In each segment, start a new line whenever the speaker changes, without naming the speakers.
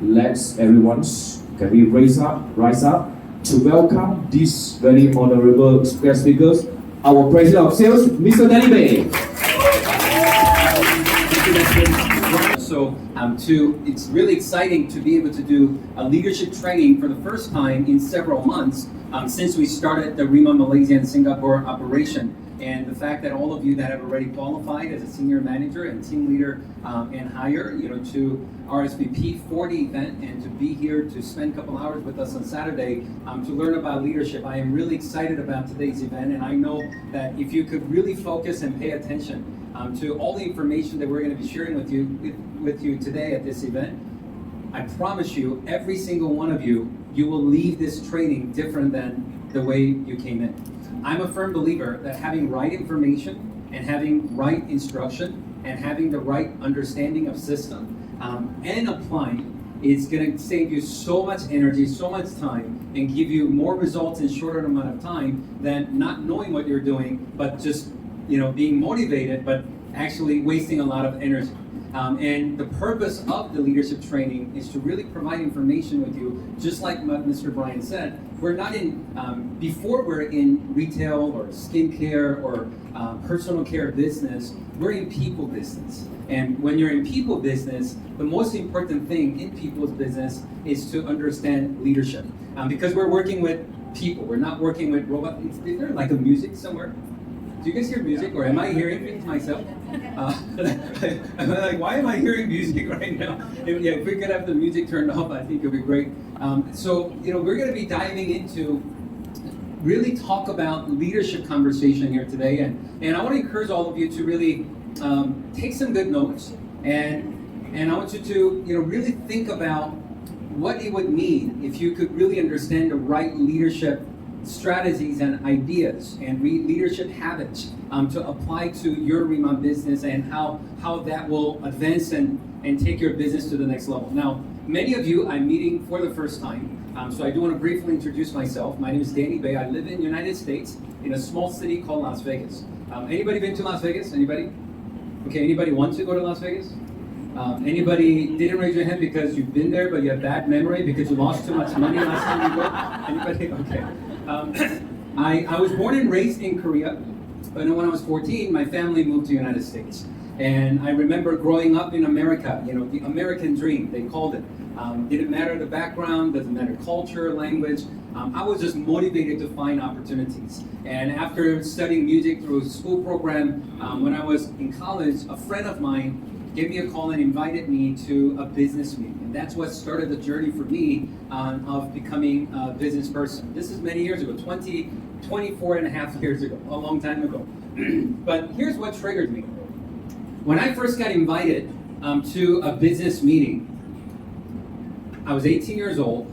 let's everyone, can we rise up to welcome these very honorable guest speakers, our President of Sales, Mr. Danny Bay.
It's really exciting to be able to do a leadership training for the first time in several months since we started the RIMA Malaysia and Singapore operation. And the fact that all of you that have already qualified as a senior manager and team leader and higher, to RSVP for the event and to be here to spend a couple hours with us on Saturday to learn about leadership. I am really excited about today's event, and I know that if you could really focus and pay attention to all the information that we're going to be sharing with you today at this event, I promise you, every single one of you will leave this training different than the way you came in. I'm a firm believer that having right information and having right instruction and having the right understanding of system and applying is going to save you so much energy, so much time, and give you more results in shorter amount of time than not knowing what you're doing, but just being motivated, but actually wasting a lot of energy. And the purpose of the leadership training is to really provide information with you, just like what Mr. Brian said. We're not in, before we're in retail or skincare or personal care business, we're in people business. And when you're in people business, the most important thing in people's business is to understand leadership. Because we're working with people, we're not working with robots. Is there like a music somewhere? Do you guys hear music, or am I hearing things myself? I'm like, why am I hearing music right now? If we could have the music turned off, I think it would be great. We're going to be diving into really talk about leadership conversation here today, and I want to encourage all of you to really take some good notes, and I want you to really think about what it would mean if you could really understand the right leadership strategies and ideas and leadership habits to apply to your RIMA business, and how that will advance and take your business to the next level. Now, many of you I'm meeting for the first time, so I do want to briefly introduce myself. My name is Danny Bay. I live in the United States in a small city called Las Vegas. Anybody been to Las Vegas? Anybody? Okay, anybody want to go to Las Vegas? Anybody didn't raise your hand because you've been there but you have bad memory because you lost too much money last time you went? Anybody? Okay. I was born and raised in Korea, but when I was 14, my family moved to the United States. And I remember growing up in America, the American dream, they called it. Didn't matter the background, doesn't matter culture, language. I was just motivated to find opportunities. And after studying music through a school program, when I was in college, a friend of mine gave me a call and invited me to a business meeting. And that's what started the journey for me of becoming a business person. This is many years ago, 24 and a half years ago, a long time ago. But here's what triggered me. When I first got invited to a business meeting, I was 18 years old,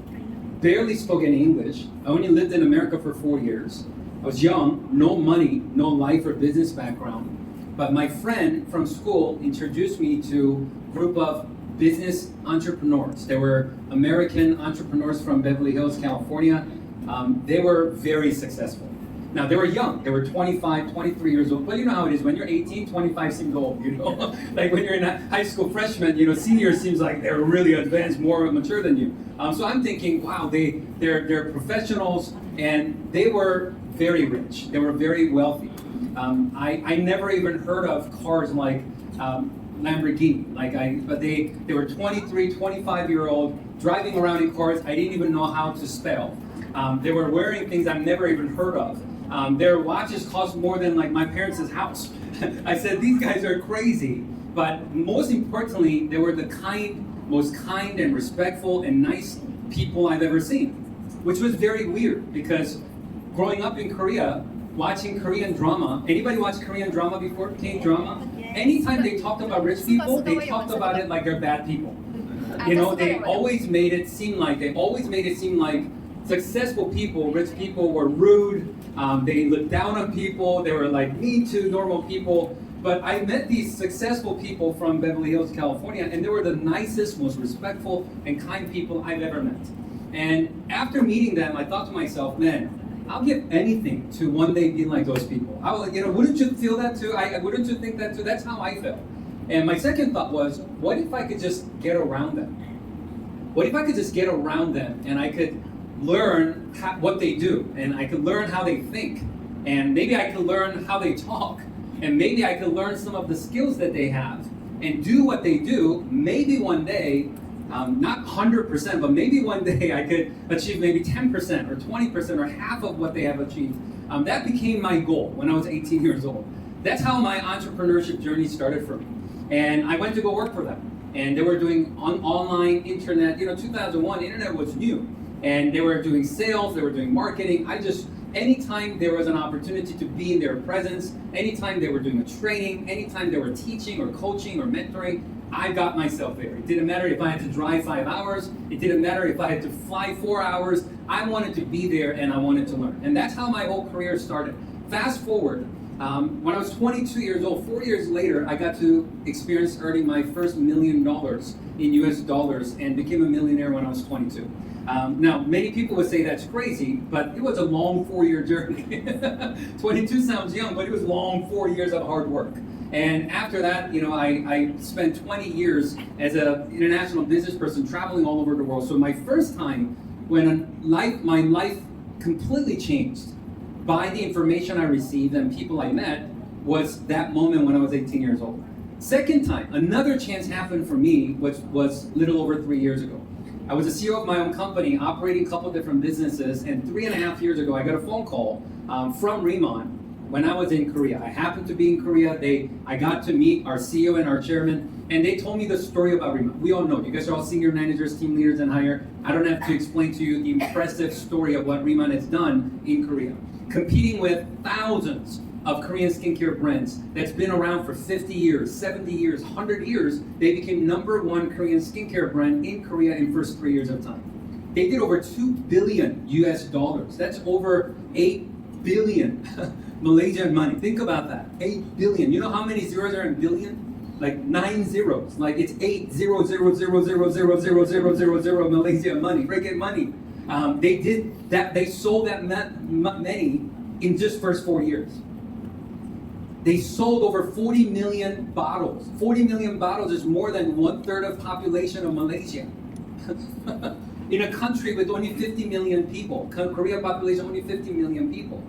barely spoke any English. I only lived in America for 4 years. I was young, no money, no life or business background. But my friend from school introduced me to a group of business entrepreneurs. They were American entrepreneurs from Beverly Hills, California. They were very successful. Now, they were young. They were 25, 23 years old. But you know how it is. When you're 18, 25 seems old, Like when you're in a high school freshman, senior seems like they're really advanced, more mature than you. So I'm thinking, wow, they're professionals, and they were very rich. They were very wealthy. I never even heard of cars like Lamborghini. But they were 23, 25-year-old driving around in cars I didn't even know how to spell. They were wearing things I've never even heard of. Their watches cost more than my parents' house. I said, these guys are crazy. But most importantly, they were the most kind and respectful and nice people I've ever seen, which was very weird because growing up in Korea, watching Korean drama. Anybody watch Korean drama before? K-drama? Anytime they talked about rich people, they talked about it like they're bad people. They always made it seem like successful people, rich people were rude. They looked down on people. They were like mean to normal people. But I met these successful people from Beverly Hills, California, and they were the nicest, most respectful and kind people I've ever met. And after meeting them, I thought to myself, man, I'll give anything to one day be like those people. Wouldn't you feel that too? Wouldn't you think that too? That's how I felt. And my second thought was, what if I could just get around them? what if I could just get around them and I could learn what they do, and I could learn how they think, and maybe I could learn how they talk, and maybe I could learn some of the skills that they have and do what they do. Maybe one day, not 100%, but maybe one day I could achieve maybe 10% or 20% or half of what they have achieved. That became my goal when I was 18 years old. That's how my entrepreneurship journey started for me. And I went to go work for them. And they were doing online internet, 2001, internet was new. And they were doing sales, they were doing marketing. Anytime there was an opportunity to be in their presence, anytime they were doing a training, anytime they were teaching or coaching or mentoring, I got myself there. It didn't matter if I had to drive 5 hours. It didn't matter if I had to fly 4 hours. I wanted to be there and I wanted to learn. And that's how my whole career started. Fast forward, when I was 22 years old, 4 years later, I got to experience earning my first $1 million in US dollars and became a millionaire when I was 22. Now, many people would say that's crazy, but it was a long 4-year journey. 22 sounds young, but it was long 4 years of hard work. And after that, I spent 20 years as an international business person traveling all over the world. So my first time when my life completely changed by the information I received and people I met was that moment when I was 18 years old. Second time, another chance happened for me, which was a little over 3 years ago. I was a CEO of my own company, operating a couple different businesses, and 3.5 years ago, I got a phone call from Rimon when I was in Korea. I happened to be in Korea. I got to meet our CEO and our chairman, and they told me the story about Rimon. We all know, you guys are all senior managers, team leaders, and higher. I don't have to explain to you the impressive story of what Rimon has done in Korea. Competing with thousands of Korean skincare brands that's been around for 50 years, 70 years, 100 years, they became #1 Korean skincare brand in Korea in first 3 years of time. They did over $2 billion US dollars. That's over 8 billion Malaysian money. Think about that, 8 billion. You know how many zeros are in billion? Like 9 zeros. Like it's 8 Malaysian money, Ringgit money. They did that. They sold that many in just first 4 years. They sold over 40 million bottles. 40 million bottles is more than 1/3 of population of Malaysia. In a country with only 50 million people, Korea population only 50 million people.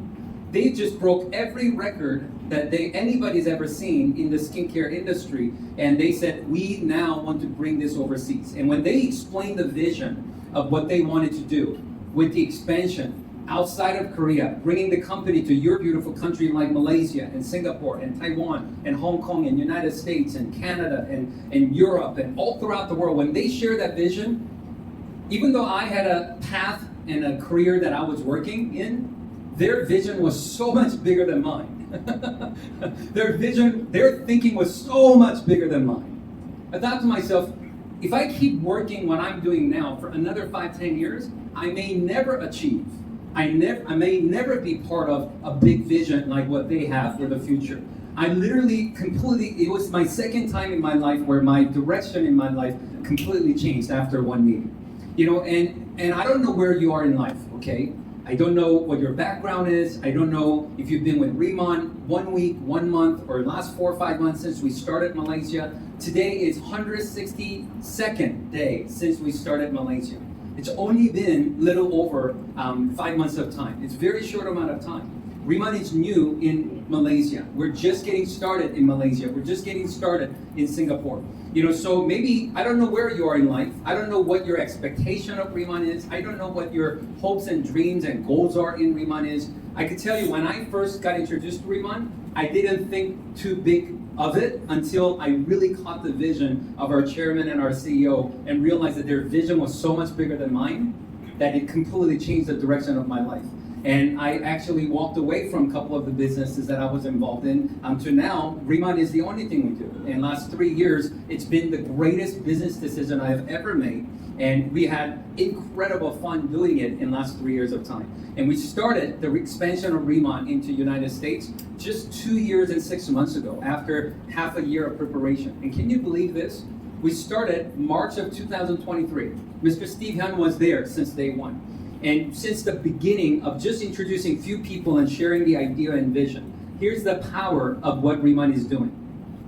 They just broke every record that anybody's ever seen in the skincare industry, and they said, we now want to bring this overseas. And when they explained the vision of what they wanted to do with the expansion outside of Korea, bringing the company to your beautiful country like Malaysia and Singapore and Taiwan and Hong Kong and United States and Canada and Europe and all throughout the world, when they shared that vision, even though I had a path and a career that I was working in, their vision was so much bigger than mine. Their thinking was so much bigger than mine. I thought to myself, if I keep working what I'm doing now for another 5-10 years, I may never achieve. I may never be part of a big vision like what they have for the future. I literally it was my second time in my life where my direction in my life completely changed after one meeting. And I don't know where you are in life, okay? I don't know what your background is. I don't know if you've been with Rimon 1 week, 1 month, or last 4 or 5 months since we started Malaysia. Today is 162nd day since we started Malaysia. It's only been little over 5 months of time. It's a very short amount of time. Rimon is new in Malaysia. We're just getting started in Malaysia. We're just getting started in Singapore. So maybe, I don't know where you are in life. I don't know what your expectation of Rimon is. I don't know what your hopes and dreams and goals are in Rimon is. I could tell you, when I first got introduced to Rimon, I didn't think too big of it until I really caught the vision of our chairman and our CEO and realized that their vision was so much bigger than mine that it completely changed the direction of my life. And I actually walked away from a couple of the businesses that I was involved in. To now, Rimon is the only thing we do. In the last 3 years, it's been the greatest business decision I have ever made. And we had incredible fun doing it in the last 3 years of time. And we started the expansion of Rimon into United States just 2 years and 6 months ago, after half a year of preparation. And can you believe this? We started March of 2023. Mr. Steve Hyun was there since day one. And since the beginning of just introducing few people and sharing the idea and vision, here's the power of what Rimon is doing.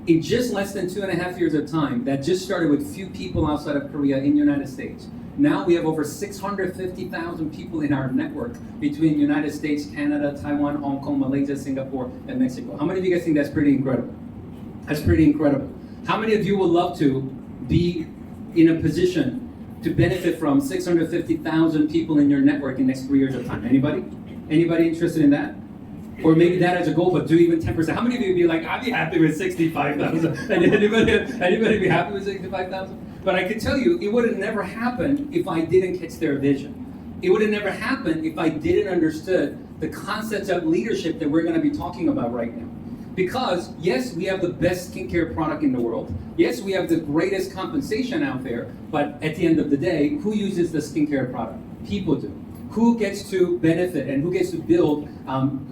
In just less than 2.5 years of time, that just started with few people outside of Korea in the United States. Now we have over 650,000 people in our network between the United States, Canada, Taiwan, Hong Kong, Malaysia, Singapore, and Mexico. How many of you guys think that's pretty incredible? That's pretty incredible. How many of you would love to be in a position to benefit from 650,000 people in your network in the next 3 years of time? Anybody? Anybody interested in that? Or maybe that as a goal, but do even 10%. How many of you would be like, I'd be happy with 65,000? Anybody be happy with 65,000? But I can tell you, it would have never happened if I didn't catch their vision. It would have never happened if I didn't understood the concepts of leadership that we're going to be talking about right now. Because yes, we have the best skincare product in the world. Yes, we have the greatest compensation out there. But at the end of the day, who uses the skincare product? People do. Who gets to benefit and who gets to build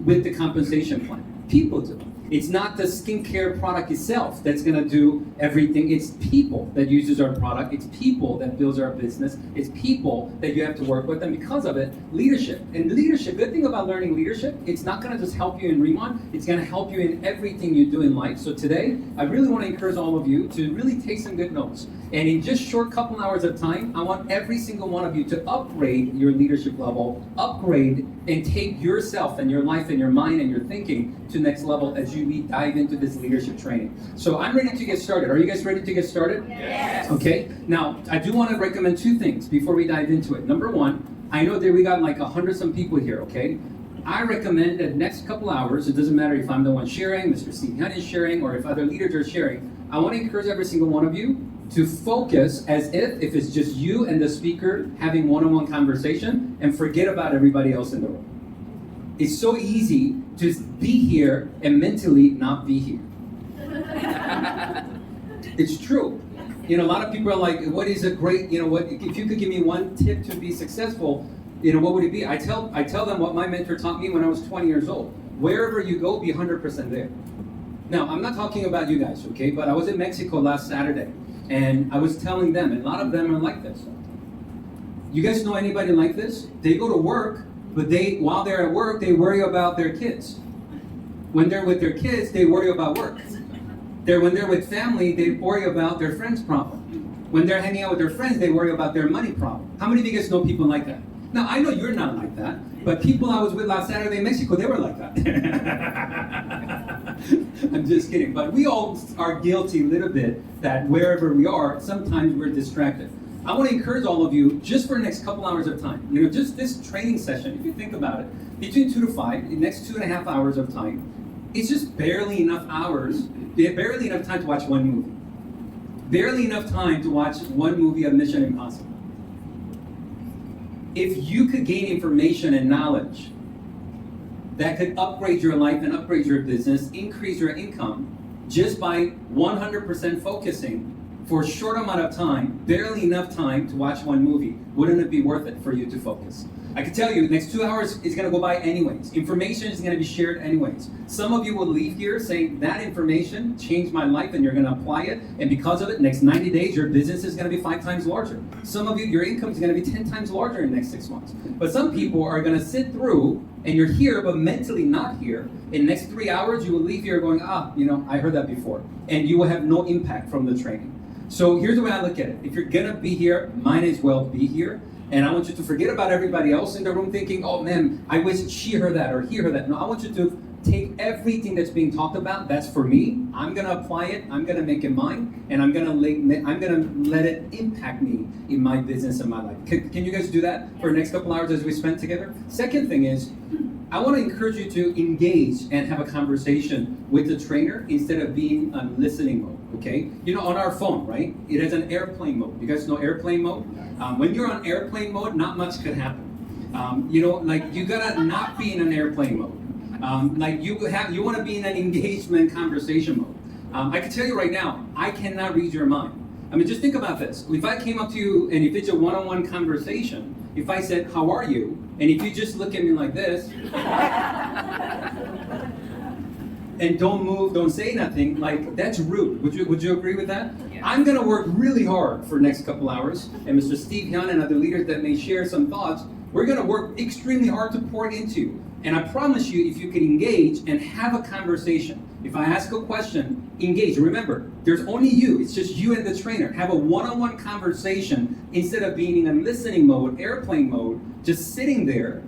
with the compensation plan? People do. It's not the skincare product itself that's going to do everything. It's people that uses our product. It's people that builds our business. It's people that you have to work with. And because of it, leadership. And leadership, good thing about learning leadership, it's not going to just help you in Remon. It's going to help you in everything you do in life. So today, I really want to encourage all of you to really take some good notes. And in just short couple hours of time, I want every single one of you to upgrade your leadership level, upgrade and take yourself and your life and your mind and your thinking to next level as we dive into this leadership training. So I'm ready to get started. Are you guys ready to get started?
Yes.
Okay. Now, I do want to recommend two things before we dive into it. Number one, I know that we got like 100-some people here, okay? I recommend that next couple hours, it doesn't matter if I'm the one sharing, Mr. Steve Hyun is sharing, or if other leaders are sharing, I want to encourage every single one of you to focus as if it's just you and the speaker having one-on-one conversation and forget about everybody else in the room. It's so easy to be here and mentally not be here. It's true. You know, a lot of people are like, what is a great, you know, what if you could give me one tip to be successful, you know, what would it be? I tell them what my mentor taught me when I was 20 years old. Wherever you go, be 100% there. Now, I'm not talking about you guys, okay? But I was in Mexico last Saturday, and I was telling them, and a lot of them are like this. You guys know anybody like this? They go to work, but while they're at work, they worry about their kids. When they're with their kids, they worry about work. When they're with family, they worry about their friend's problem. When they're hanging out with their friends, they worry about their money problem. How many of you guys know people like that? Now, I know you're not like that, but people I was with last Saturday in Mexico, they were like that. I'm just kidding. But we all are guilty a little bit that wherever we are, sometimes we're distracted. I want to encourage all of you, just for the next couple hours of time, you know, just this training session, if you think about it, between 2 to 5, the next 2.5 hours of time, it's just barely enough hours, barely enough time to watch one movie. Barely enough time to watch one movie of Mission Impossible. If you could gain information and knowledge that could upgrade your life and upgrade your business, increase your income, just by 100% focusing for a short amount of time, barely enough time to watch one movie, wouldn't it be worth it for you to focus? I can tell you, the next 2 hours is going to go by anyways. Information is going to be shared anyways. Some of you will leave here saying, that information changed my life and you're going to apply it. And because of it, next 90 days, your business is going to be 5 times larger. Some of you, your income is going to be 10 times larger in the next 6 months. But some people are going to sit through and you're here, but mentally not here. In the next 3 hours, you will leave here going, you know, I heard that before. And you will have no impact from the training. So here's the way I look at it. If you're going to be here, might as well be here. And I want you to forget about everybody else in the room thinking, oh man, I wish she heard that or he heard that. No, I want you to take everything that's being talked about. That's for me. I'm going to apply it. I'm going to make it mine. And I'm going to let it impact me in my business and my life. Can you guys do that for the next couple hours as we spend together? Second thing is, I want to encourage you to engage and have a conversation with the trainer instead of being on listening mode, okay? You know, on our phone, right? It has an airplane mode. You guys know airplane mode? When you're on airplane mode, not much could happen. You know, like you gotta not be in an airplane mode. Like you want to be in an engagement conversation mode. I can tell you right now, I cannot read your mind. I mean, just think about this. If I came up to you and if it's a one-on-one conversation, if I said, how are you? And if you just look at me like this, and don't move, don't say nothing, like that's rude. Would you agree with that? Yeah. I'm gonna work really hard for the next couple hours, and Mr. Steve Hyun and other leaders that may share some thoughts, we're gonna work extremely hard to pour it into you. And I promise you, if you can engage and have a conversation, If I ask a question, engage. Remember, there's only you. It's just you and the trainer. Have a one-on-one conversation instead of being in a listening mode, airplane mode, just sitting there.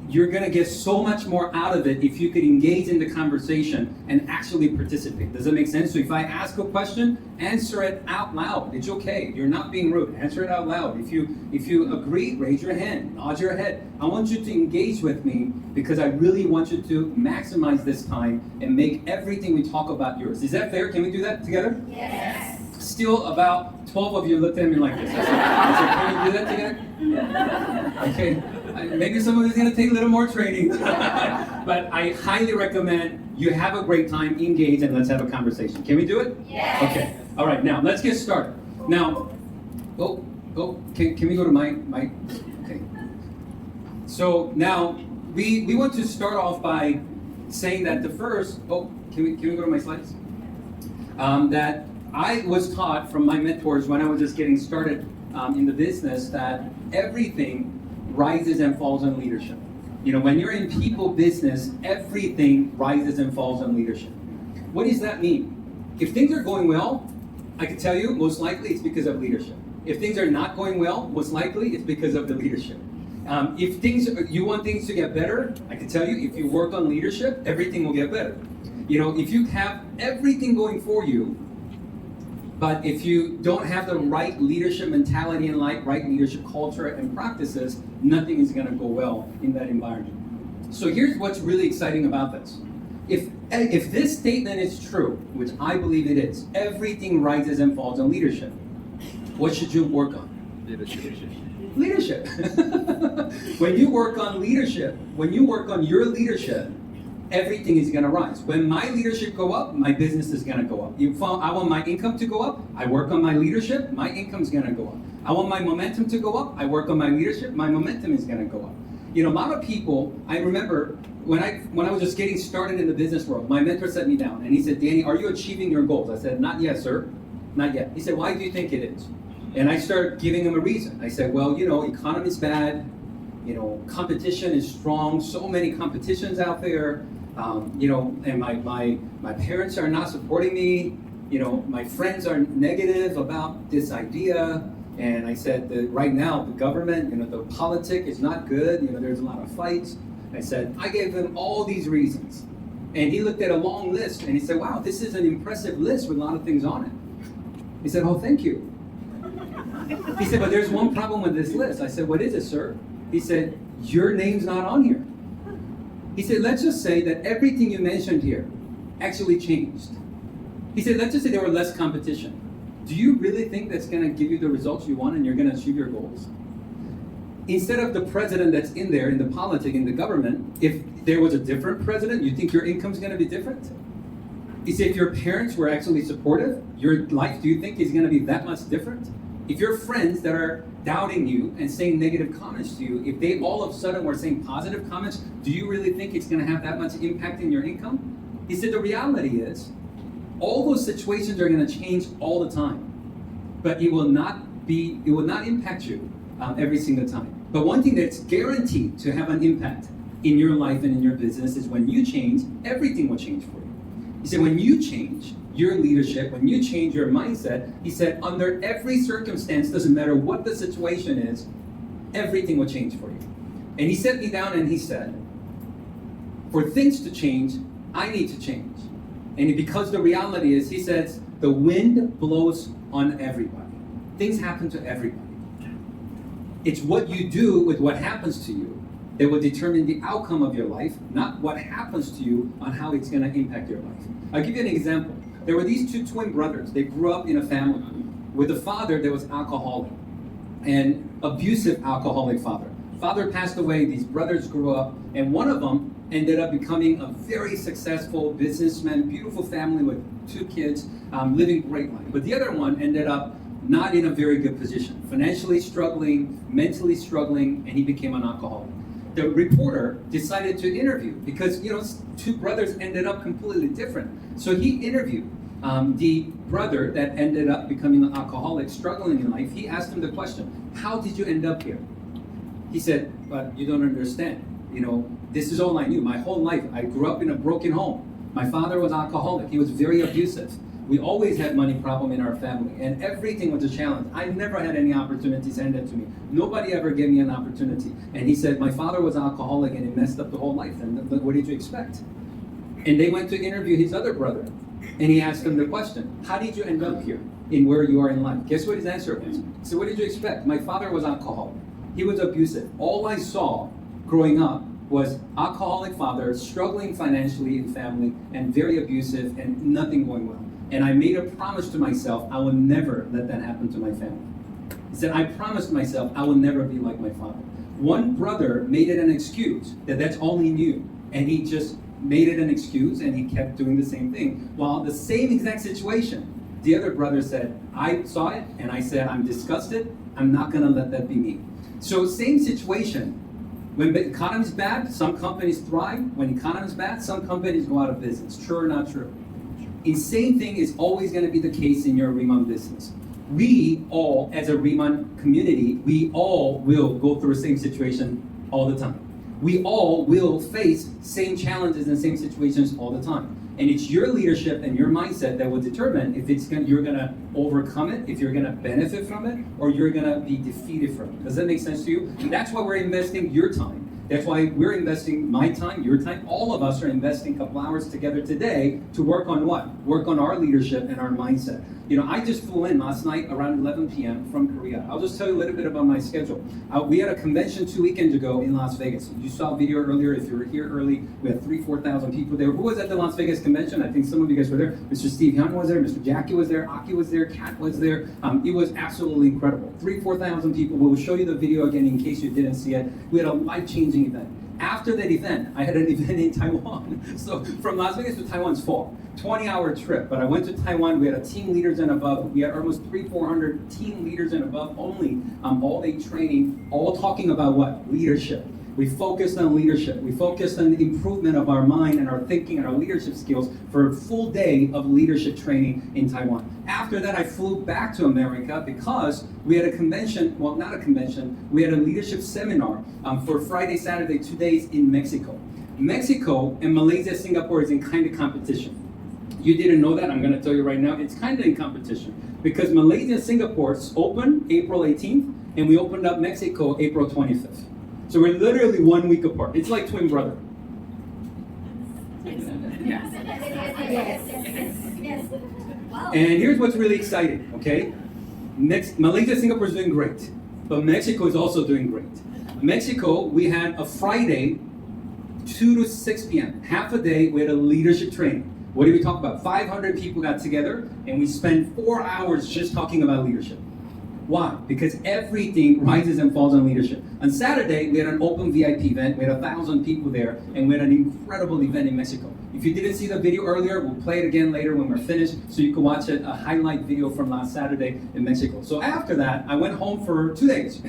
You're going to get so much more out of it if you could engage in the conversation and actually participate. Does that make sense? So if I ask a question, answer it out loud. It's okay. You're not being rude. Answer it out loud. If you agree, raise your hand, nod your head. I want you to engage with me because I really want you to maximize this time and make everything we talk about yours. Is that fair? Can we do that together?
Yes.
Still about 12 of you looked at me like this. I said, can we do that together? Okay. Maybe some of it's going to take a little more training. But I highly recommend you have a great time, engage, and let's have a conversation. Can we do it?
Yes.
Okay. All right. Now, let's get started. Now, can we go to my okay. So now, we want to start off by saying that the first, can we go to my slides? That I was taught from my mentors when I was just getting started in the business that everything rises and falls on leadership. You know, when you're in people business, everything rises and falls on leadership. What does that mean? If things are going well, I can tell you, most likely it's because of leadership. If things are not going well, most likely it's because of the leadership. If you want things to get better, I can tell you, if you work on leadership, everything will get better. You know, if you have everything going for you, but if you don't have the right leadership mentality and right leadership culture and practices, nothing is going to go well in that environment. So here's what's really exciting about this. If this statement is true, which I believe it is, everything rises and falls on leadership. What should you work on? Leadership. When you work on leadership, when you work on your leadership, everything is going to rise. When my leadership go up, my business is going to go up. I want my income to go up, I work on my leadership, my income is going to go up. I want my momentum to go up, I work on my leadership, my momentum is going to go up. You know, a lot of people, I remember when I was just getting started in the business world, my mentor set me down and he said, Danny, are you achieving your goals? I said, not yet, sir. Not yet. He said, why do you think it is? And I started giving him a reason. I said, well, you know, economy's bad, you know, competition is strong, so many competitions out there. You know, and my parents are not supporting me. You know, my friends are negative about this idea. And I said that right now, the government, you know, the politic is not good. You know, there's a lot of fights. I said, I gave him all these reasons. And he looked at a long list and he said, wow, this is an impressive list with a lot of things on it. He said, oh, thank you. He said, but there's one problem with this list. I said, what is it, sir? He said, your name's not on here. He said, let's just say that everything you mentioned here actually changed. He said, let's just say there were less competition. Do you really think that's going to give you the results you want and you're going to achieve your goals? Instead of the president that's in there, in the politic, in the government, if there was a different president, you think your income's going to be different? He said, if your parents were actually supportive, your life, do you think is going to be that much different? If your friends that are doubting you and saying negative comments to you, if they all of a sudden were saying positive comments, do you really think it's going to have that much impact in your income? He said the reality is, all those situations are going to change all the time, but it will not impact you every single time. But one thing that's guaranteed to have an impact in your life and in your business is when you change, everything will change for you. He said when you change your leadership, when you change your mindset, he said under every circumstance, doesn't matter what the situation is, everything will change for you. And he set me down and he said, for things to change, I need to change. And because the reality is, he says, the wind blows on everybody. Things happen to everybody. It's what you do with what happens to you that will determine the outcome of your life, not what happens to you on how it's going to impact your life. I'll give you an example. There were these two twin brothers. They grew up in a family with a father that was alcoholic, and abusive alcoholic father. Father passed away, these brothers grew up, and one of them ended up becoming a very successful businessman, beautiful family with 2 kids, living a great life. But the other one ended up not in a very good position, financially struggling, mentally struggling, and he became an alcoholic. The reporter decided to interview because, you know, 2 brothers ended up completely different. So he interviewed the brother that ended up becoming an alcoholic, struggling in life. He asked him the question, how did you end up here? He said, but you don't understand. You know, this is all I knew. My whole life, I grew up in a broken home. My father was alcoholic. He was very abusive. We always had money problem in our family, and everything was a challenge. I never had any opportunities handed to me. Nobody ever gave me an opportunity. And he said, my father was alcoholic and it messed up the whole life. And what did you expect? And they went to interview his other brother. And he asked him the question, how did you end up here in where you are in life? Guess what his answer was? He said, what did you expect? My father was alcoholic. He was abusive. All I saw growing up was alcoholic father, struggling financially in family, and very abusive, and nothing going well. And I made a promise to myself, I will never let that happen to my family. He said, I promised myself I will never be like my father. One brother made it an excuse that that's all he knew. And he just made it an excuse and he kept doing the same thing. While the same exact situation, the other brother said, I saw it and I said, I'm disgusted. I'm not gonna let that be me. So same situation. When the economy is bad, some companies thrive. When the economy is bad, some companies go out of business. True or not true? The same thing is always going to be the case in your Riemann business. We all, as a Riemann community, we all will go through the same situation all the time. We all will face same challenges and same situations all the time. And it's your leadership and your mindset that will determine if you're going to overcome it, if you're going to benefit from it, or you're going to be defeated from it. Does that make sense to you? And that's why we're investing your time. That's why we're investing my time, your time. All of us are investing a couple hours together today to work on what? Work on our leadership and our mindset. You know, I just flew in last night around 11 p.m. from Korea. I'll just tell you a little bit about my schedule. We had a convention 2 weekends ago in Las Vegas. You saw a video earlier. If you were here early, we had 4,000 people there. Who was at the Las Vegas convention? I think some of you guys were there. Mr. Steve Young was there. Mr. Jackie was there. Aki was there. Kat was there. It was absolutely incredible. 4,000 people. We will show you the video again in case you didn't see it. We had a life-changing event. After that event, I had an event in Taiwan. So from Las Vegas to Taiwan's far, 20-hour trip. But I went to Taiwan. We had a team leaders and above. We had almost 400 team leaders and above only, all-day training, all talking about what? Leadership. We focused on leadership. We focused on the improvement of our mind and our thinking and our leadership skills for a full day of leadership training in Taiwan. After that, I flew back to America because we had a convention, well, not a convention, we had a leadership seminar for Friday, Saturday, 2 days in Mexico. Mexico and Malaysia, Singapore is in kind of competition. You didn't know that, I'm gonna tell you right now, it's kind of in competition because Malaysia and Singapore opened April 18th and we opened up Mexico April 25th. So we're literally 1 week apart. It's like twin brother.
Yes. Wow.
And here's what's really exciting, okay? Malaysia, Singapore is doing great, but Mexico is also doing great. Mexico, we had a Friday, 2 to 6 p.m., half a day, we had a leadership training. What did we talk about? 500 people got together, and we spent 4 hours just talking about leadership. Why? Because everything rises and falls on leadership. On Saturday, we had an open VIP event. We had 1,000 people there, and we had an incredible event in Mexico. If you didn't see the video earlier, we'll play it again later when we're finished, so you can watch a highlight video from last Saturday in Mexico. So after that, I went home for 2 days. I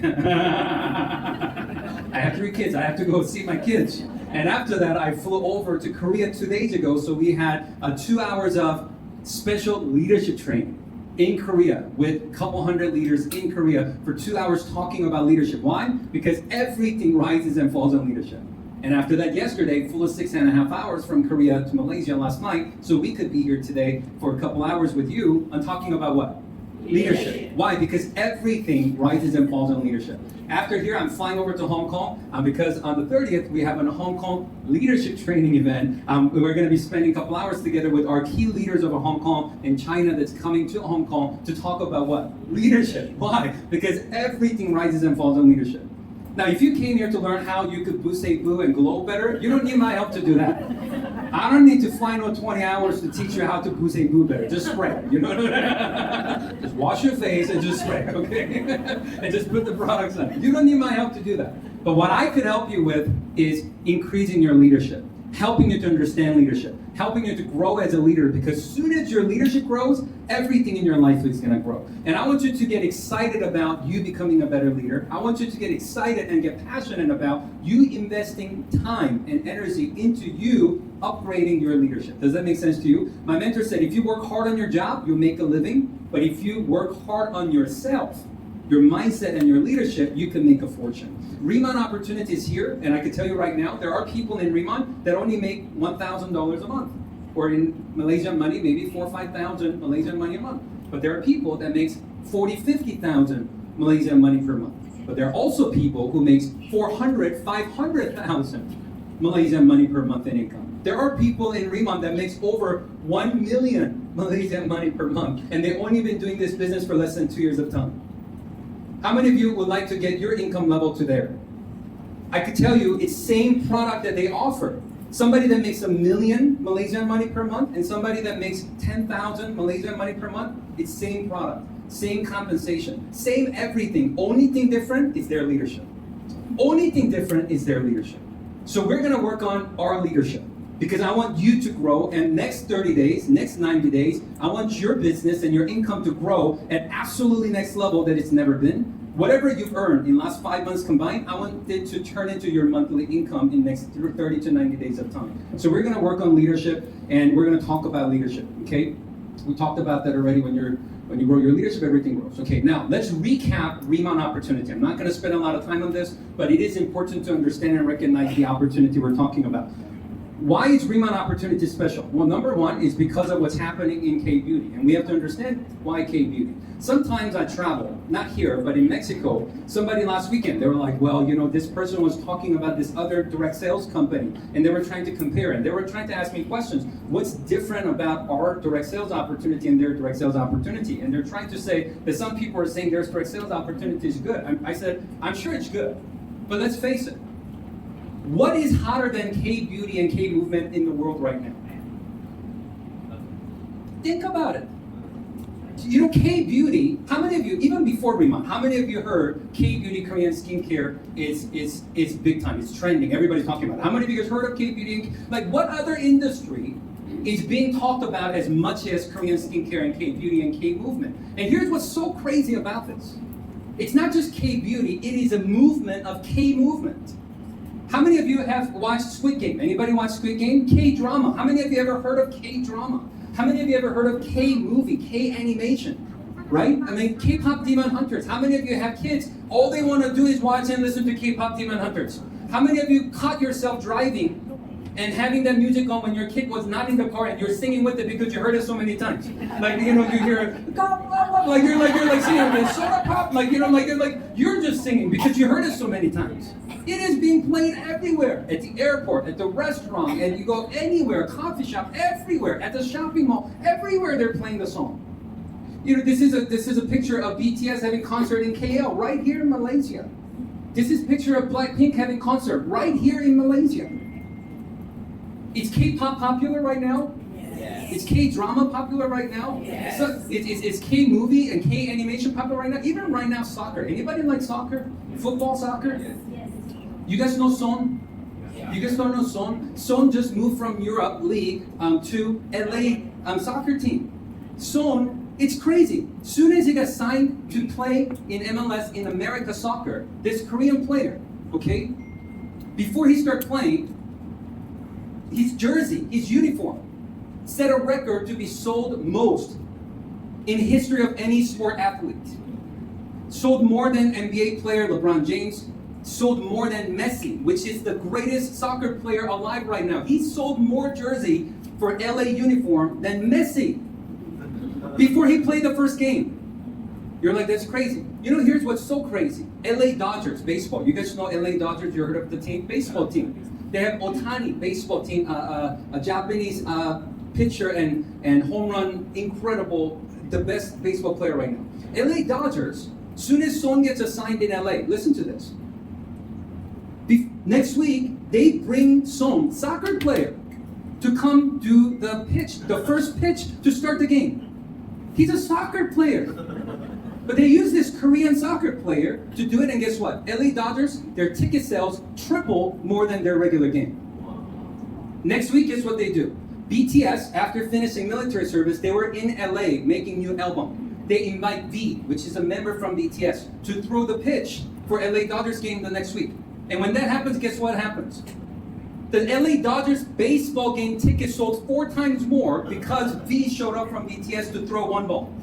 have 3 kids. I have to go see my kids. And after that, I flew over to Korea 2 days ago, so we had 2 hours of special leadership training in Korea with a couple hundred leaders in Korea for 2 hours talking about leadership. Why? Because everything rises and falls on leadership. And after that, yesterday, flew 6.5 hours from Korea to Malaysia last night, so we could be here today for a couple hours with you on talking about what? Leadership. Why? Because everything rises and falls on leadership. After here, I'm flying over to Hong Kong because on the 30th, we have a Hong Kong leadership training event. We're going to be spending a couple hours together with our key leaders of Hong Kong and China that's coming to Hong Kong to talk about what? Leadership. Why? Because everything rises and falls on leadership. Now, if you came here to learn how you could boo and glow better, you don't need my help to do that. I don't need to fly no 20 hours to teach you how to boo better. Just spray, you know what I mean? Just wash your face and just spray, okay? And just put the products on. You don't need my help to do that. But what I could help you with is increasing your leadership, helping you to understand leadership, helping you to grow as a leader, because as soon as your leadership grows, everything in your life is going to grow. And I want you to get excited about you becoming a better leader. I want you to get excited and get passionate about you investing time and energy into you upgrading your leadership. Does that make sense to you? My mentor said, if you work hard on your job, you'll make a living. But if you work hard on yourself, your mindset and your leadership, you can make a fortune. Riemann Opportunity is here, and I can tell you right now, there are people in Riemann that only make $1,000 a month, or in Malaysian money, maybe 4,000 or 5,000 Malaysian money a month. But there are people that makes 40,000, 50,000 Malaysian money per month. But there are also people who makes 400,000, 500,000 Malaysian money per month in income. There are people in Riemann that makes over 1 million Malaysian money per month, and they've only been doing this business for less than 2 years of time. How many of you would like to get your income level to there? I could tell you it's same product that they offer. Somebody that makes 1 million Malaysian money per month and somebody that makes 10,000 Malaysian money per month, it's same product, same compensation, same everything. Only thing different is their leadership. Only thing different is their leadership. So we're gonna work on our leadership because I want you to grow, and next 30 days, next 90 days, I want your business and your income to grow at absolutely next level that it's never been. Whatever you've earned in the last 5 months combined, I want it to turn into your monthly income in next 30 to 90 days of time. So we're gonna work on leadership, and we're gonna talk about leadership, okay? We talked about that already. When you grow your leadership, everything grows. Okay, now let's recap Riemann opportunity. I'm not gonna spend a lot of time on this, but it is important to understand and recognize the opportunity we're talking about. Why is Riemann opportunity special? Well, number one is because of what's happening in K-Beauty, and we have to understand why K-Beauty. Sometimes I travel, not here, but in Mexico. Somebody last weekend, they were like, well, you know, this person was talking about this other direct sales company, and they were trying to compare, and they were trying to ask me questions. What's different about our direct sales opportunity and their direct sales opportunity? And they're trying to say that some people are saying their direct sales opportunity is good. I said, I'm sure it's good, but let's face it. What is hotter than K-Beauty and K-Movement in the world right now? Think about it. You know, K-Beauty, how many of you, even before Riemann, how many of you heard K-Beauty Korean skincare is big time, it's trending, everybody's talking about it. How many of you guys heard of K-Beauty? Like, what other industry is being talked about as much as Korean skincare and K-Beauty and K-Movement? And here's what's so crazy about this. It's not just K-Beauty, it is a movement of K-Movement. How many of you have watched Squid Game? Anybody watch Squid Game? K-drama. How many of you ever heard of K-drama? How many of you ever heard of K-movie, K-animation? Right? I mean, K-pop Demon Hunters. How many of you have kids? All they want to do is watch and listen to K-pop Demon Hunters. How many of you caught yourself driving and having that music on when your kid was not in the car and you're singing with it because you heard it so many times? Like, you know, you hear it, like you're singing this soda pop, like, you know, you're just singing because you heard it so many times. It is being played everywhere, at the airport, at the restaurant, and you go anywhere, coffee shop, everywhere, at the shopping mall, everywhere they're playing the song. You know, this is a picture of BTS having concert in KL, right here in Malaysia. This is a picture of Blackpink having concert right here in Malaysia. Is K-pop popular right now?
Yes.
Is K-drama popular right now?
Yes.
So, is K-movie and K-animation popular right now? Even right now, soccer. Anybody like soccer? Football, soccer?
Yes.
You guys know Son? You guys don't know Son? Son just moved from Europe League to LA soccer team. Son, it's crazy. Soon as he got signed to play in MLS in America Soccer, this Korean player, okay, before he started playing, his jersey, his uniform, set a record to be sold most in history of any sport athlete. Sold more than NBA player LeBron James, sold more than Messi, which is the greatest soccer player alive right now. He sold more jersey for LA uniform than Messi before he played the first game. You're like, that's crazy. You know, here's what's so crazy. LA Dodgers, baseball. You guys know LA Dodgers, you heard of the team? Baseball team. They have Otani, baseball team, a Japanese pitcher and home run, incredible, the best baseball player right now. LA Dodgers, soon as Son gets assigned in LA, listen to this. Next week, they bring Son, soccer player, to come do the pitch, the first pitch to start the game. He's a soccer player. But they use this Korean soccer player to do it, and guess what? LA Dodgers, their ticket sales triple more than their regular game. Next week, guess what they do? BTS, after finishing military service, they were in LA making new album. They invite V, which is a member from BTS, to throw the pitch for LA Dodgers game the next week. And when that happens, guess what happens? The LA Dodgers baseball game tickets sold 4 times more because V showed up from BTS to throw one ball.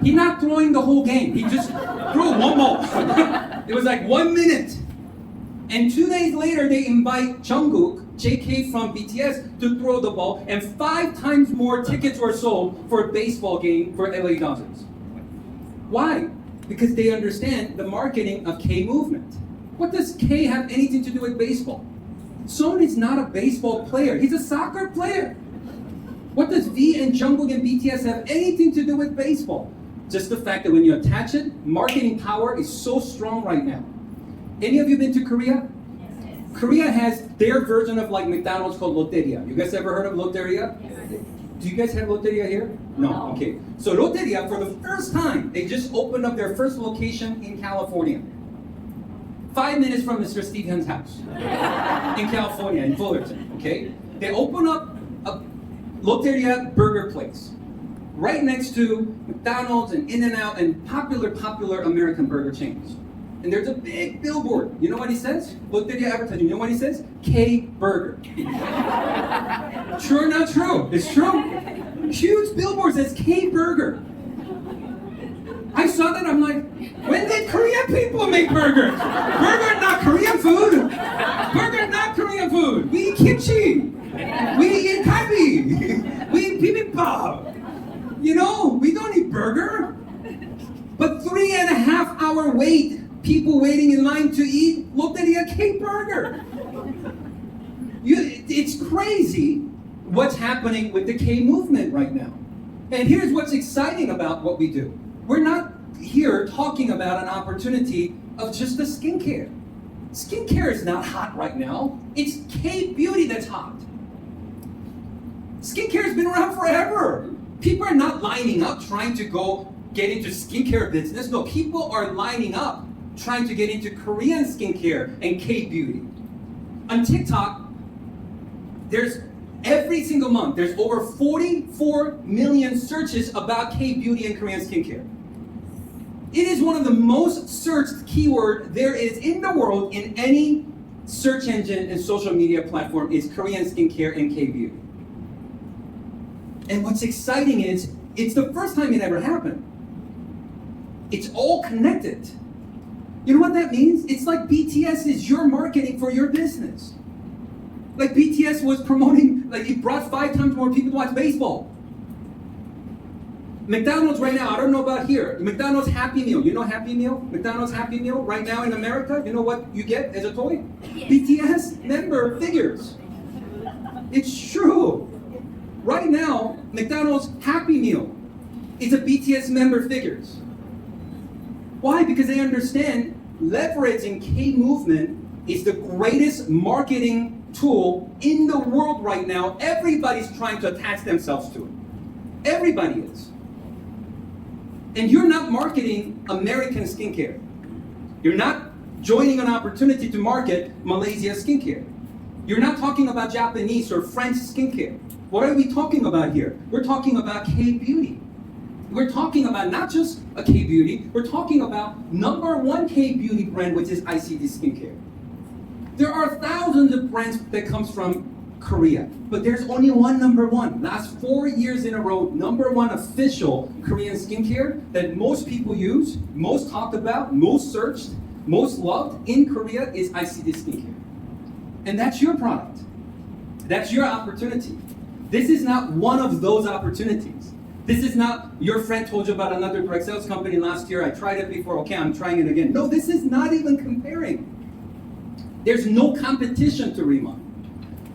He's not throwing the whole game. He just threw one ball. It was like 1 minute. And 2 days later, they invite Jungkook JK from BTS to throw the ball, and 5 times more tickets were sold for a baseball game for LA Dodgers. Why? Because they understand the marketing of K movement. What does K have anything to do with baseball? Son is not a baseball player. He's a soccer player. What does V and Jungkook and BTS have anything to do with baseball? Just the fact that when you attach it, marketing power is so strong right now. Any of you been to Korea?
Yes.
Korea has their version of like McDonald's called Lotteria. You guys ever heard of Lotteria?
Yes.
Do you guys have Lotteria here? No. Okay. So Lotteria, for the first time, they just opened up their first location in California. 5 minutes from Mr. Steve Hyun's house in California, in Fullerton. Okay. They open up a Lotteria burger place right next to McDonald's and In-N-Out and popular American burger chains. And there's a big billboard. You know what he says? Lotteria advertising. You know what he says? K-Burger. True or not true? It's true. Huge billboard says K-Burger. I saw that, I'm like, when did Korean people make burgers? Burger not Korean food. Burger not Korean food. We eat kimchi. We eat kalbi. We eat bibimbap. You know, we don't eat burger. But 3.5 hour wait, people waiting in line to eat Lotteria K-Burger. It's crazy what's happening with the K movement right now. And here's what's exciting about what we do. We're not here talking about an opportunity of just the skincare. Skincare is not hot right now. It's K-beauty that's hot. Skincare has been around forever. People are not lining up trying to go get into skincare business. No, people are lining up trying to get into Korean skincare and K-beauty. On TikTok, there's every single month, there's over 44 million searches about K-beauty and Korean skincare. It is one of the most searched keyword there is in the world in any search engine and social media platform is Korean skincare and K-beauty. And what's exciting is, it's the first time it ever happened. It's all connected. You know what that means? It's like BTS is your marketing for your business. Like BTS was promoting, like it brought 5 times more people to watch baseball. McDonald's right now, I don't know about here, McDonald's Happy Meal. You know Happy Meal? McDonald's Happy Meal right now in America, you know what you get as a toy?
Yes.
BTS member figures. It's true. Right now, McDonald's Happy Meal is a BTS member figures. Why? Because they understand leveraging K-movement is the greatest marketing tool in the world right now. Everybody's trying to attach themselves to it. Everybody is. And you're not marketing American skincare. You're not joining an opportunity to market Malaysia skincare. You're not talking about Japanese or French skincare. What are we talking about here? We're talking about K-beauty. We're talking about not just a K-beauty, we're talking about #1 K-beauty brand, which is ICD Skincare. There are thousands of brands that comes from Korea, but there's only one #1. Last 4 years in a row, #1 official Korean skincare that most people use, most talked about, most searched, most loved in Korea is ICD Skincare. And that's your product. That's your opportunity. This is not one of those opportunities. This is not your friend told you about another direct sales company last year. I tried it before. Okay, I'm trying it again. No, this is not even comparing. There's no competition to Rima.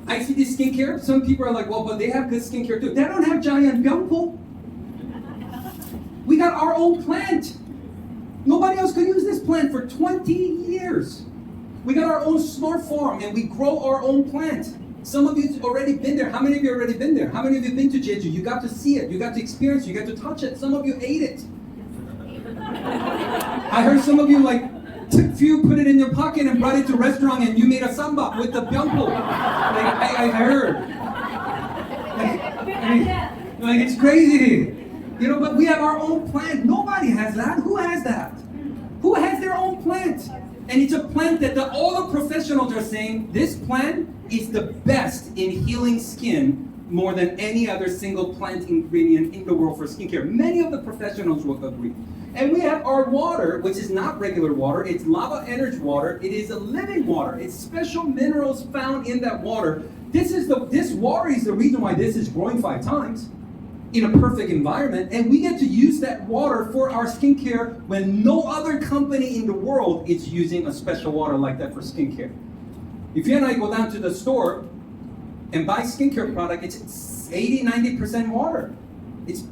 ICD Skincare, some people are like, well, but they have good skincare too. They don't have Giant Byungpo. We got our own plant. Nobody else could use this plant for 20 years. We got our own smart farm and we grow our own plant. Some of you already been there. How many of you already been there? How many of you been to Jeju? You got to see it. You got to experience it. You got to touch it. Some of you ate it. I heard some of you like took few, put it in your pocket and brought it to a restaurant and you made a sambap with the byungpo. Like I heard. Like it's crazy. You know, but we have our own plant. Nobody has that. Who has that? Who has their own plant? And it's a plant that all the professionals are saying, this plant is the best in healing skin more than any other single plant ingredient in the world for skincare. Many of the professionals will agree. And we have our water, which is not regular water, it's lava energy water. It is a living water. It's special minerals found in that water This water is the reason why this is growing 5 times in a perfect environment, and we get to use that water for our skincare when no other company in the world is using a special water like that for skincare. If you and I go down to the store and buy skincare product, it's 80-90% water.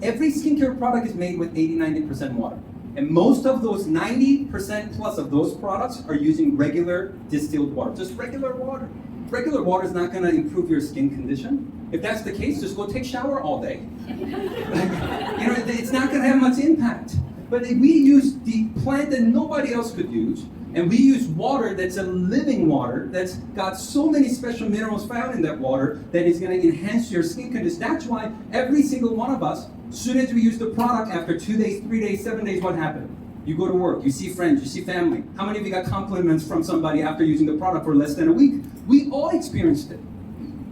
Every skincare product is made with 80-90% water. And most of those 90% plus of those products are using regular distilled water, just regular water. Regular water is not going to improve your skin condition. If that's the case, just go take shower all day. It's not going to have much impact. But if we use the plant that nobody else could use, and we use water that's a living water, that's got so many special minerals found in that water that is going to enhance your skin condition. That's why every single one of us, as soon as we use the product, after 2 days, 3 days, 7 days, what happened? You go to work, you see friends, you see family. How many of you got compliments from somebody after using the product for less than a week? We all experienced it.